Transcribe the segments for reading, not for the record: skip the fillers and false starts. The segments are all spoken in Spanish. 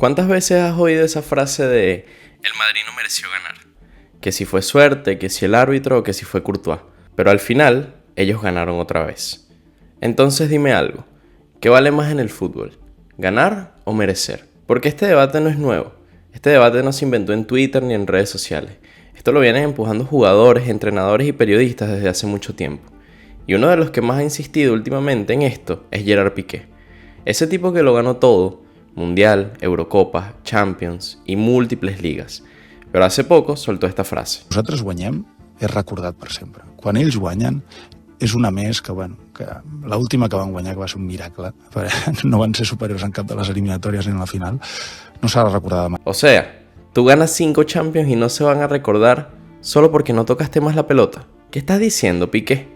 ¿Cuántas veces has oído esa frase de el Madrid no mereció ganar? Que si fue suerte, que si el árbitro o que si fue Courtois. Pero al final, ellos ganaron otra vez. Entonces dime algo, ¿qué vale más en el fútbol? ¿Ganar o merecer? Porque este debate no es nuevo. Este debate no se inventó en Twitter ni en redes sociales. Esto lo vienen empujando jugadores, entrenadores y periodistas desde hace mucho tiempo. Y uno de los que más ha insistido últimamente en esto es Gerard Piqué. Ese tipo que lo ganó todo, Mundial, Eurocopa, Champions i múltiples ligas. Però hace poco soltó esta frase. Nosaltres guanyem és recordat per sempre. Quan ells guanyen és una més que l'última que van guanyar, que va ser un miracle, no van ser superiors en cap de les eliminatòries ni en la final, no serà recordada mai. O sea, tú ganas 5 Champions y no se van a recordar solo porque no tocaste más la pelota. ¿Qué estás diciendo, Piqué?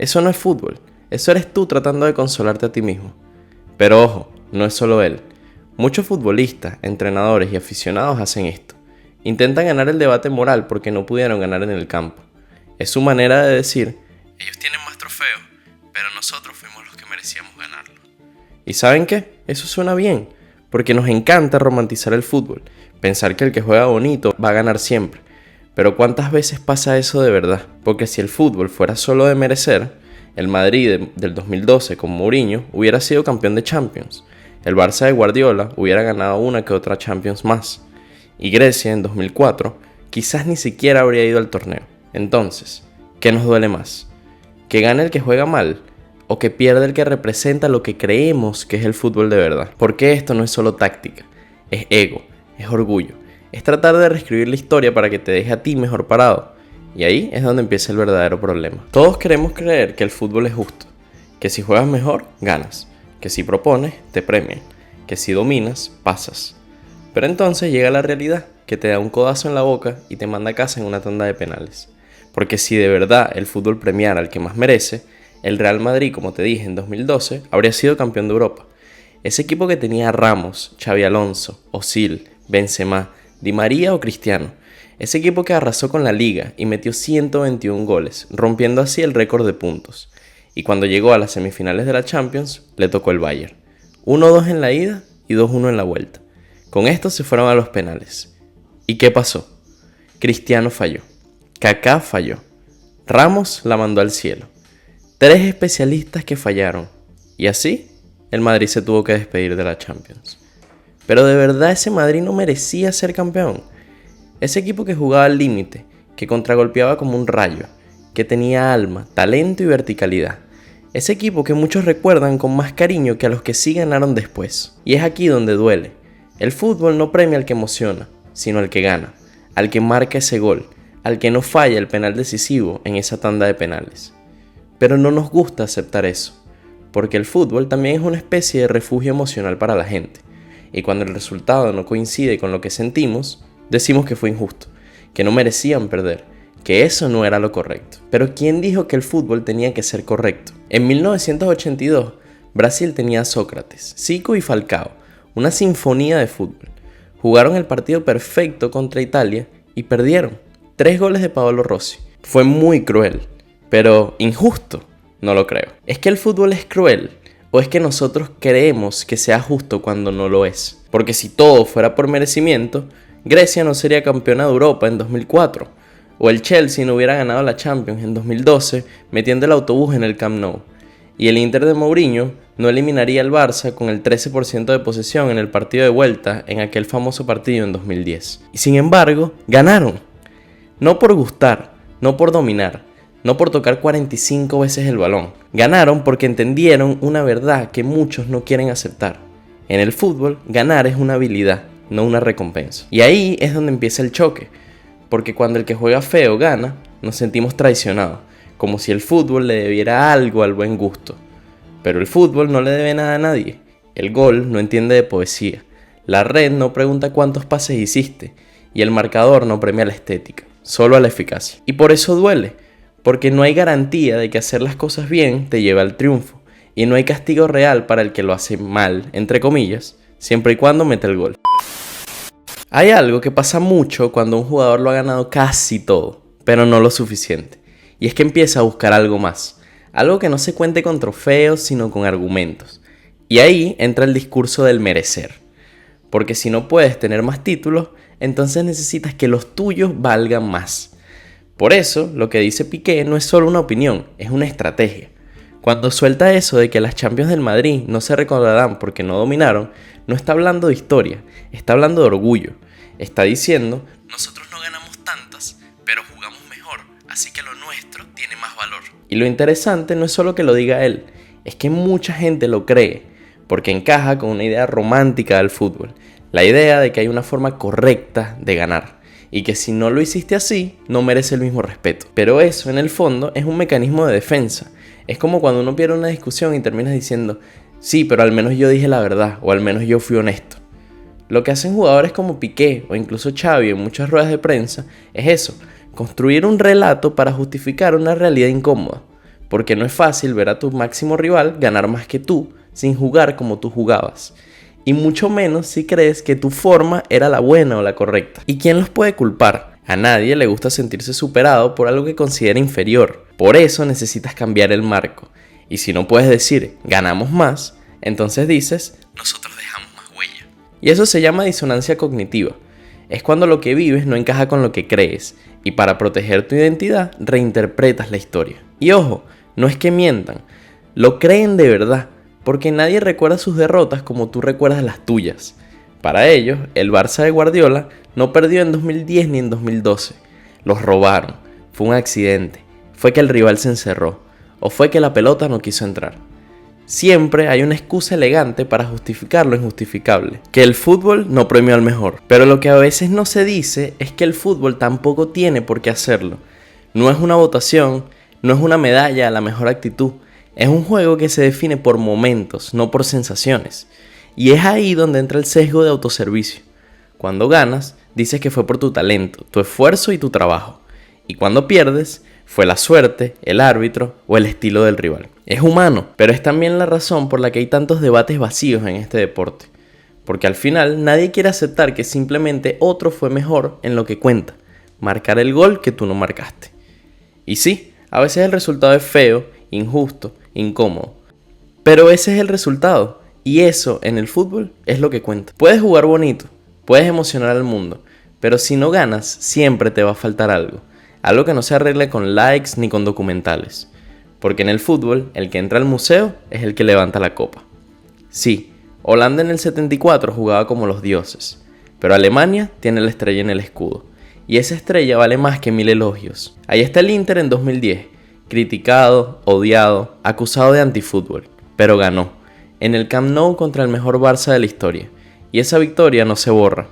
Eso no es fútbol. Eso eres tú tratando de consolarte a ti mismo. Pero ojo, no es solo él. Muchos futbolistas, entrenadores y aficionados hacen esto. Intentan ganar el debate moral porque no pudieron ganar en el campo. Es su manera de decir, ellos tienen más trofeos, pero nosotros fuimos los que merecíamos ganarlo. ¿Y saben qué? Eso suena bien, porque nos encanta romantizar el fútbol, pensar que el que juega bonito va a ganar siempre. Pero ¿cuántas veces pasa eso de verdad? Porque si el fútbol fuera solo de merecer, el Madrid del 2012 con Mourinho hubiera sido campeón de Champions. El Barça de Guardiola hubiera ganado una que otra Champions más. Y Grecia en 2004 quizás ni siquiera habría ido al torneo. Entonces, ¿qué nos duele más? ¿Que gane el que juega mal? ¿O que pierda el que representa lo que creemos que es el fútbol de verdad? Porque esto no es solo táctica, es ego, es orgullo. Es tratar de reescribir la historia para que te deje a ti mejor parado. Y ahí es donde empieza el verdadero problema. Todos queremos creer que el fútbol es justo, que si juegas mejor, ganas, que si propones, te premian, que si dominas, pasas. Pero entonces llega la realidad, que te da un codazo en la boca y te manda a casa en una tanda de penales. Porque si de verdad el fútbol premiara al que más merece, el Real Madrid, como te dije en 2012, habría sido campeón de Europa. Ese equipo que tenía a Ramos, Xabi Alonso, Özil, Benzema, Di María o Cristiano. Ese equipo que arrasó con la Liga y metió 121 goles, rompiendo así el récord de puntos. Y cuando llegó a las semifinales de la Champions, le tocó el Bayern. 1-2 en la ida y 2-1 en la vuelta. Con esto se fueron a los penales. ¿Y qué pasó? Cristiano falló. Kaká falló. Ramos la mandó al cielo. 3 especialistas que fallaron. Y así, el Madrid se tuvo que despedir de la Champions. Pero de verdad ese Madrid no merecía ser campeón. Ese equipo que jugaba al límite, que contragolpeaba como un rayo, que tenía alma, talento y verticalidad. Ese equipo que muchos recuerdan con más cariño que a los que sí ganaron después. Y es aquí donde duele. El fútbol no premia al que emociona, sino al que gana, al que marca ese gol, al que no falla el penal decisivo en esa tanda de penales. Pero no nos gusta aceptar eso, porque el fútbol también es una especie de refugio emocional para la gente. Y cuando el resultado no coincide con lo que sentimos, decimos que fue injusto, que no merecían perder, que eso no era lo correcto. Pero ¿quién dijo que el fútbol tenía que ser correcto? En 1982, Brasil tenía a Sócrates, Zico y Falcao, una sinfonía de fútbol. Jugaron el partido perfecto contra Italia y perdieron. 3 goles de Paolo Rossi. Fue muy cruel, pero injusto, no lo creo. ¿Es que el fútbol es cruel? ¿O es que nosotros creemos que sea justo cuando no lo es? Porque si todo fuera por merecimiento, Grecia no sería campeona de Europa en 2004. O el Chelsea no hubiera ganado la Champions en 2012 metiendo el autobús en el Camp Nou. Y el Inter de Mourinho no eliminaría al Barça con el 13% de posesión en el partido de vuelta en aquel famoso partido en 2010. Y sin embargo, ganaron. No por gustar, no por dominar, no por tocar 45 veces el balón. Ganaron porque entendieron una verdad que muchos no quieren aceptar. En el fútbol, ganar es una habilidad, no una recompensa. Y ahí es donde empieza el choque. Porque cuando el que juega feo gana, nos sentimos traicionados, como si el fútbol le debiera algo al buen gusto. Pero el fútbol no le debe nada a nadie. El gol no entiende de poesía. La red no pregunta cuántos pases hiciste. Y el marcador no premia la estética, solo a la eficacia. Y por eso duele, porque no hay garantía de que hacer las cosas bien te lleve al triunfo. Y no hay castigo real para el que lo hace mal, entre comillas, siempre y cuando mete el gol. Hay algo que pasa mucho cuando un jugador lo ha ganado casi todo, pero no lo suficiente. Y es que empieza a buscar algo más. Algo que no se cuente con trofeos, sino con argumentos. Y ahí entra el discurso del merecer. porque si no puedes tener más títulos, entonces necesitas que los tuyos valgan más. Por eso, lo que dice Piqué no es solo una opinión, es una estrategia. Cuando suelta eso de que las Champions del Madrid no se recordarán porque no dominaron, no está hablando de historia, está hablando de orgullo. Está diciendo, nosotros no ganamos tantas, pero jugamos mejor, así que lo nuestro tiene más valor. Y lo interesante no es solo que lo diga él, es que mucha gente lo cree, porque encaja con una idea romántica del fútbol, la idea de que hay una forma correcta de ganar, y que si no lo hiciste así, no merece el mismo respeto. Pero eso, en el fondo, es un mecanismo de defensa. Es como cuando uno pierde una discusión y terminas diciendo, sí, pero al menos yo dije la verdad, o al menos yo fui honesto. Lo que hacen jugadores como Piqué, o incluso Xavi en muchas ruedas de prensa, es eso, construir un relato para justificar una realidad incómoda. Porque no es fácil ver a tu máximo rival ganar más que tú, sin jugar como tú jugabas. Y mucho menos si crees que tu forma era la buena o la correcta. ¿Y quién los puede culpar? A nadie le gusta sentirse superado por algo que considera inferior. Por eso necesitas cambiar el marco. Y si no puedes decir, ganamos más, entonces dices, nosotros dejamos más huella. Y eso se llama disonancia cognitiva. Es cuando lo que vives no encaja con lo que crees. Y para proteger tu identidad, reinterpretas la historia. Y ojo, no es que mientan. Lo creen de verdad. Porque nadie recuerda sus derrotas como tú recuerdas las tuyas. Para ellos, el Barça de Guardiola no perdió en 2010 ni en 2012. Los robaron. Fue un accidente. Fue que el rival se encerró. O fue que la pelota no quiso entrar. Siempre hay una excusa elegante para justificar lo injustificable. Que el fútbol no premió al mejor. Pero lo que a veces no se dice es que el fútbol tampoco tiene por qué hacerlo. No es una votación, no es una medalla a la mejor actitud. Es un juego que se define por momentos, no por sensaciones. Y es ahí donde entra el sesgo de autoservicio. Cuando ganas, dices que fue por tu talento, tu esfuerzo y tu trabajo. Y cuando pierdes, fue la suerte, el árbitro o el estilo del rival. Es humano, pero es también la razón por la que hay tantos debates vacíos en este deporte. Porque al final nadie quiere aceptar que simplemente otro fue mejor en lo que cuenta, marcar el gol que tú no marcaste. Y sí, a veces el resultado es feo, injusto, incómodo. Pero ese es el resultado. Y eso, en el fútbol, es lo que cuenta. Puedes jugar bonito, puedes emocionar al mundo, pero si no ganas, siempre te va a faltar algo. Algo que no se arregle con likes ni con documentales. Porque en el fútbol, el que entra al museo es el que levanta la copa. Sí, Holanda en el 74 jugaba como los dioses, pero Alemania tiene la estrella en el escudo. Y esa estrella vale más que 1000 elogios. Ahí está el Inter en 2010, criticado, odiado, acusado de antifútbol, pero ganó. En el Camp Nou contra el mejor Barça de la historia. Y esa victoria no se borra,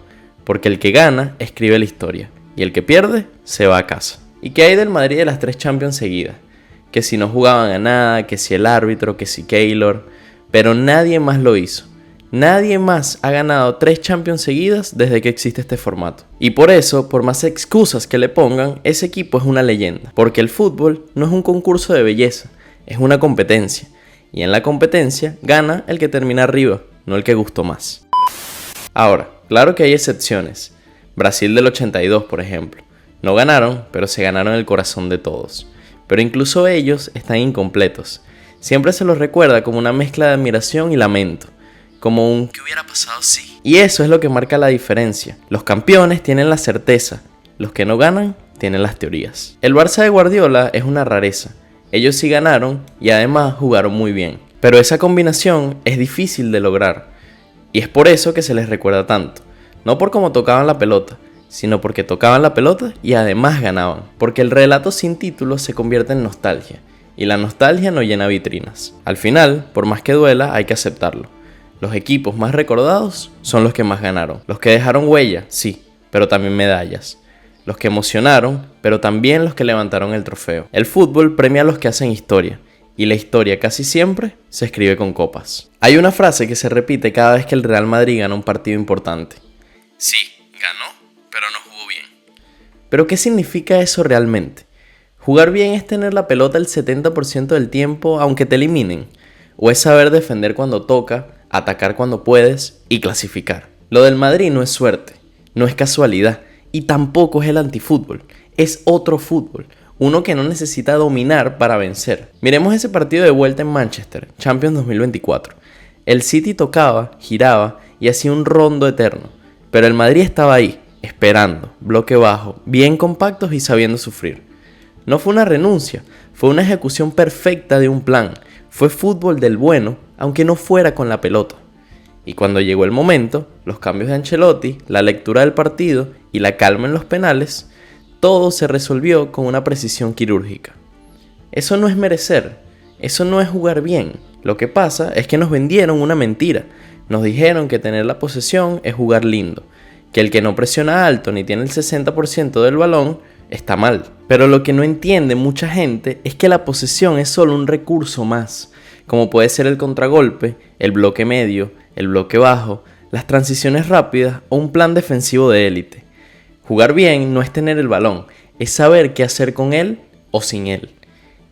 porque el que gana escribe la historia, y el que pierde se va a casa. ¿Y qué hay del Madrid de las 3 Champions seguidas? Que si no jugaban a nada, que si el árbitro, que si Keylor, pero nadie más lo hizo. Nadie más ha ganado 3 Champions seguidas desde que existe este formato. Y por eso, por más excusas que le pongan, ese equipo es una leyenda. Porque el fútbol no es un concurso de belleza, es una competencia. Y en la competencia gana el que termina arriba, no el que gustó más. Ahora, claro que hay excepciones. Brasil del 82, por ejemplo. No ganaron, pero se ganaron el corazón de todos. Pero incluso ellos están incompletos. Siempre se los recuerda como una mezcla de admiración y lamento. Como un ¿qué hubiera pasado si? Y eso es lo que marca la diferencia. Los campeones tienen la certeza. Los que no ganan tienen las teorías. El Barça de Guardiola es una rareza. Ellos sí ganaron y además jugaron muy bien. Pero esa combinación es difícil de lograr. Y es por eso que se les recuerda tanto. No por cómo tocaban la pelota, sino porque tocaban la pelota y además ganaban. Porque el relato sin título se convierte en nostalgia. Y la nostalgia no llena vitrinas. Al final, por más que duela, hay que aceptarlo. Los equipos más recordados son los que más ganaron. Los que dejaron huella, sí, pero también medallas. Los que emocionaron, pero también los que levantaron el trofeo. El fútbol premia a los que hacen historia, y la historia casi siempre se escribe con copas. Hay una frase que se repite cada vez que el Real Madrid gana un partido importante. Sí, ganó, pero no jugó bien. ¿Pero qué significa eso realmente? ¿Jugar bien es tener la pelota el 70% del tiempo aunque te eliminen? ¿O es saber defender cuando toca, atacar cuando puedes y clasificar? Lo del Madrid no es suerte, no es casualidad. Y tampoco es el antifútbol, es otro fútbol, uno que no necesita dominar para vencer. Miremos ese partido de vuelta en Manchester, Champions 2024. El City tocaba, giraba y hacía un rondo eterno. Pero el Madrid estaba ahí, esperando, bloque bajo, bien compactos y sabiendo sufrir. No fue una renuncia, fue una ejecución perfecta de un plan. Fue fútbol del bueno, aunque no fuera con la pelota. Y cuando llegó el momento, los cambios de Ancelotti, la lectura del partido y la calma en los penales, todo se resolvió con una precisión quirúrgica. Eso no es merecer, eso no es jugar bien. Lo que pasa es que nos vendieron una mentira. Nos dijeron que tener la posesión es jugar lindo, que el que no presiona alto ni tiene el 60% del balón está mal. Pero lo que no entiende mucha gente es que la posesión es solo un recurso más, como puede ser el contragolpe, el bloque medio, el bloque bajo, las transiciones rápidas o un plan defensivo de élite. Jugar bien no es tener el balón, es saber qué hacer con él o sin él.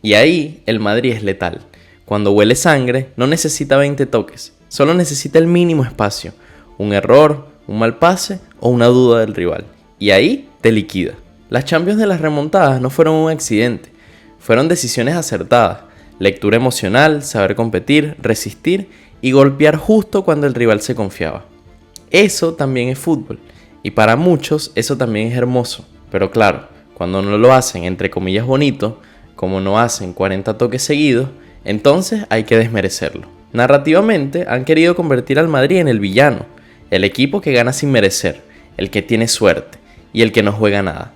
Y ahí el Madrid es letal. Cuando huele sangre no necesita 20 toques, solo necesita el mínimo espacio, un error, un mal pase o una duda del rival. Y ahí te liquida. Las Champions de las remontadas no fueron un accidente, fueron decisiones acertadas, lectura emocional, saber competir, resistir y golpear justo cuando el rival se confiaba. Eso también es fútbol, y para muchos eso también es hermoso, pero claro, cuando no lo hacen entre comillas bonito, como no hacen 40 toques seguidos, entonces hay que desmerecerlo. Narrativamente han querido convertir al Madrid en el villano, el equipo que gana sin merecer, el que tiene suerte y el que no juega nada.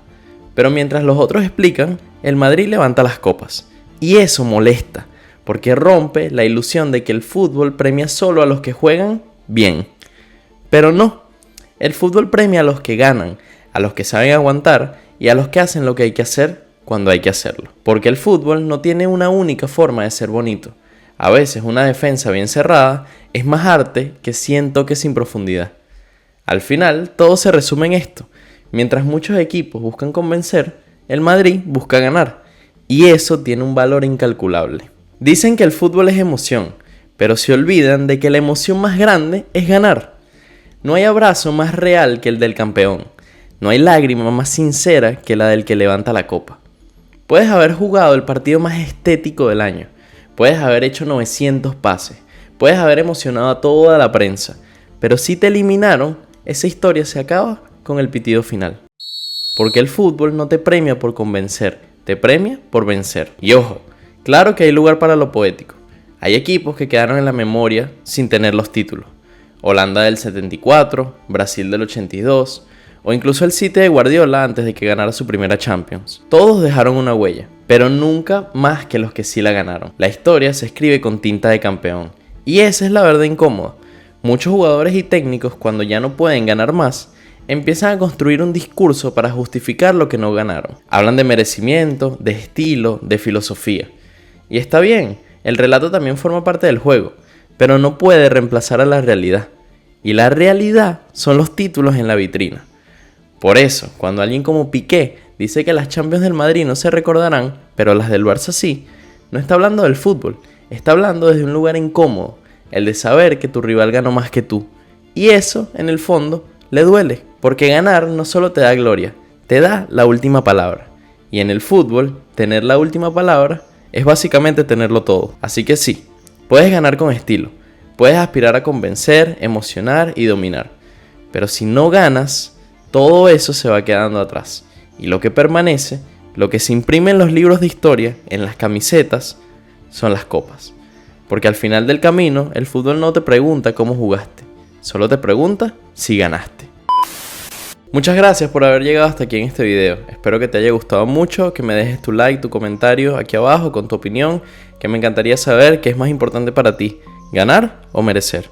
Pero mientras los otros explican, el Madrid levanta las copas. Y eso molesta, porque rompe la ilusión de que el fútbol premia solo a los que juegan bien. Pero no, el fútbol premia a los que ganan, a los que saben aguantar y a los que hacen lo que hay que hacer cuando hay que hacerlo. Porque el fútbol no tiene una única forma de ser bonito. A veces una defensa bien cerrada es más arte que 100 toques sin profundidad. Al final, todo se resume en esto. Mientras muchos equipos buscan convencer, el Madrid busca ganar. Y eso tiene un valor incalculable. Dicen que el fútbol es emoción, pero se olvidan de que la emoción más grande es ganar. No hay abrazo más real que el del campeón. No hay lágrima más sincera que la del que levanta la copa. Puedes haber jugado el partido más estético del año. Puedes haber hecho 900 pases. Puedes haber emocionado a toda la prensa. Pero si te eliminaron, esa historia se acaba con el pitido final. Porque el fútbol no te premia por convencer, te premia por vencer. Y ojo, claro que hay lugar para lo poético. Hay equipos que quedaron en la memoria sin tener los títulos. Holanda del 74, Brasil del 82, o incluso el City de Guardiola antes de que ganara su primera Champions. Todos dejaron una huella, pero nunca más que los que sí la ganaron. La historia se escribe con tinta de campeón. Y esa es la verdad incómoda. Muchos jugadores y técnicos, cuando ya no pueden ganar más, empiezan a construir un discurso para justificar lo que no ganaron. Hablan de merecimiento, de estilo, de filosofía. Y está bien, el relato también forma parte del juego, pero no puede reemplazar a la realidad. Y la realidad son los títulos en la vitrina. Por eso, cuando alguien como Piqué dice que las Champions del Madrid no se recordarán, pero las del Barça sí, no está hablando del fútbol, está hablando desde un lugar incómodo, el de saber que tu rival ganó más que tú. Y eso, en el fondo, le duele, porque ganar no solo te da gloria, te da la última palabra. Y en el fútbol, tener la última palabra es básicamente tenerlo todo. Así que sí, puedes ganar con estilo, puedes aspirar a convencer, emocionar y dominar. Pero si no ganas, todo eso se va quedando atrás. Y lo que permanece, lo que se imprime en los libros de historia, en las camisetas, son las copas. Porque al final del camino, el fútbol no te pregunta cómo jugaste, solo te pregunta si ganaste. Muchas gracias por haber llegado hasta aquí en este video. Espero que te haya gustado mucho, que me dejes tu like, tu comentario aquí abajo con tu opinión, que me encantaría saber qué es más importante para ti, ganar o merecer.